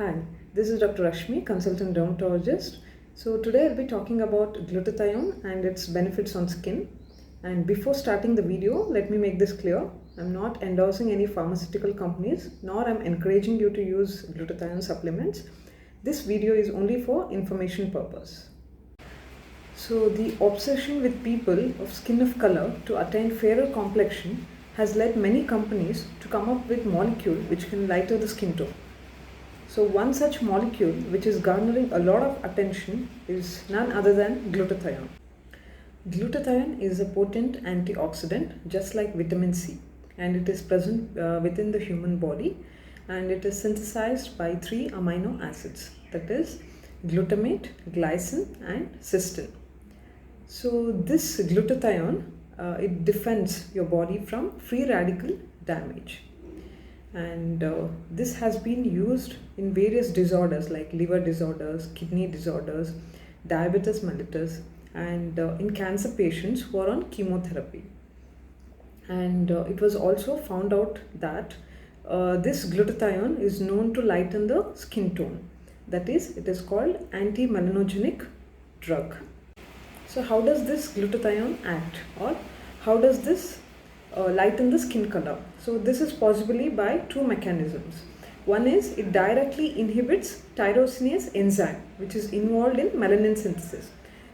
Hi, this is Dr. Rashmi, consultant dermatologist. So today I'll be talking about glutathione and its benefits on skin. And before starting the video, let me make this clear. I'm not endorsing any pharmaceutical companies, nor I'm encouraging you to use glutathione supplements. This video is only for information purpose. So the obsession with people of skin of color to attain fairer complexion has led many companies to come up with molecule which can lighter the skin tone. So one such molecule which is garnering a lot of attention is none other than glutathione. Glutathione is a potent antioxidant just like vitamin C, and it is present within the human body, and it is synthesized by 3 amino acids, that is glutamate, glycine and cysteine. So this glutathione it defends your body from free radical damage. And this has been used in various disorders like liver disorders, kidney disorders, diabetes mellitus, and in cancer patients who are on chemotherapy. And it was also found out that this glutathione is known to lighten the skin tone. That is, it is called anti-melanogenic drug. So how does this glutathione act, or how does this lighten the skin color? So this is possibly by two mechanisms. One is it directly inhibits tyrosinase enzyme, which is involved in melanin synthesis.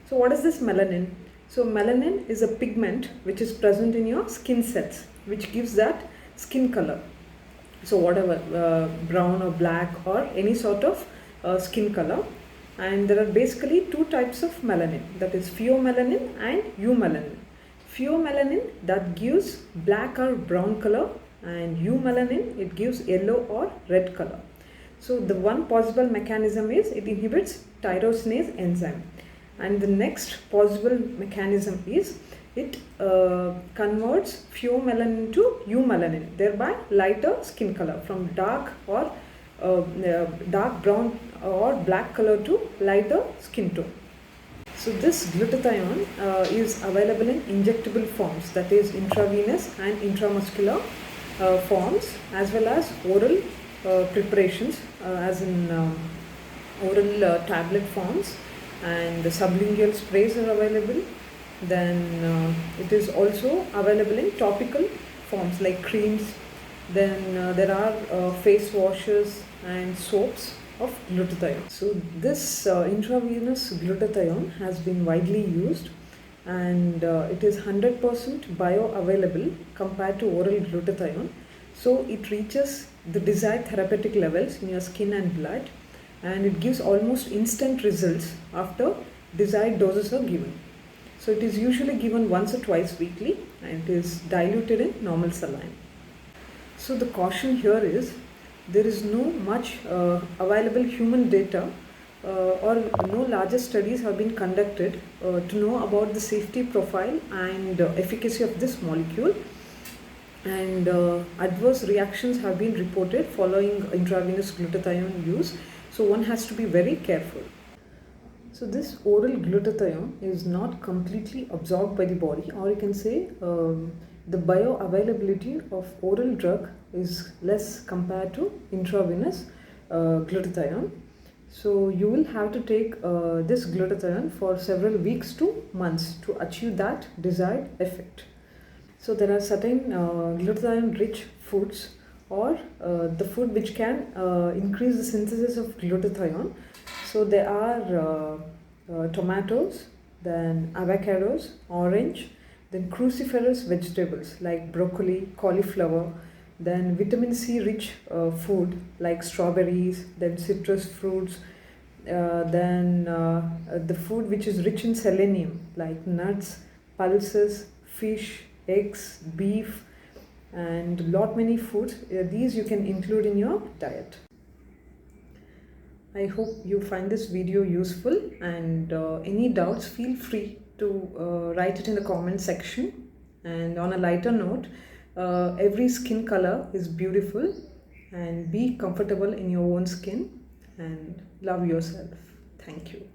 So what is this melanin? So melanin is a pigment which is present in your skin cells, which gives that skin color. So whatever, brown or black or any sort of skin color. And there are basically two types of melanin, that is pheomelanin and eumelanin. Pheomelanin, that gives black or brown color, and eumelanin, it gives yellow or red color. So the one possible mechanism is it inhibits tyrosinase enzyme, and the next possible mechanism is it converts pheomelanin to eumelanin, thereby lighter skin color from dark or dark brown or black color to lighter skin tone. So this glutathione is available in injectable forms, that is intravenous and intramuscular forms, as well as oral preparations as in oral tablet forms, and the sublingual sprays are available. Then it is also available in topical forms like creams. Then there are face washes and soaps of glutathione. So this intravenous glutathione has been widely used, and it is 100% bioavailable compared to oral glutathione. So it reaches the desired therapeutic levels in your skin and blood, and it gives almost instant results after desired doses are given. So it is usually given once or twice weekly, and it is diluted in normal saline. So the caution here is there is no much available human data or no larger studies have been conducted to know about the safety profile and efficacy of this molecule, and adverse reactions have been reported following intravenous glutathione use, so one has to be very careful. So this oral glutathione is not completely absorbed by the body, or you can say the bioavailability of oral drug is less compared to intravenous glutathione. So you will have to take this glutathione for several weeks to months to achieve that desired effect. So there are certain glutathione rich foods, or the food which can increase the synthesis of glutathione. So there are tomatoes, then avocados, orange, then cruciferous vegetables like broccoli, cauliflower, then vitamin C rich food like strawberries, then citrus fruits, then the food which is rich in selenium like nuts, pulses, fish, eggs, beef, and lot many foods. These you can include in your diet. I hope you find this video useful, and any doubts feel free to write it in the comment section. And on a lighter note, every skin color is beautiful, and be comfortable in your own skin and love yourself. Thank you.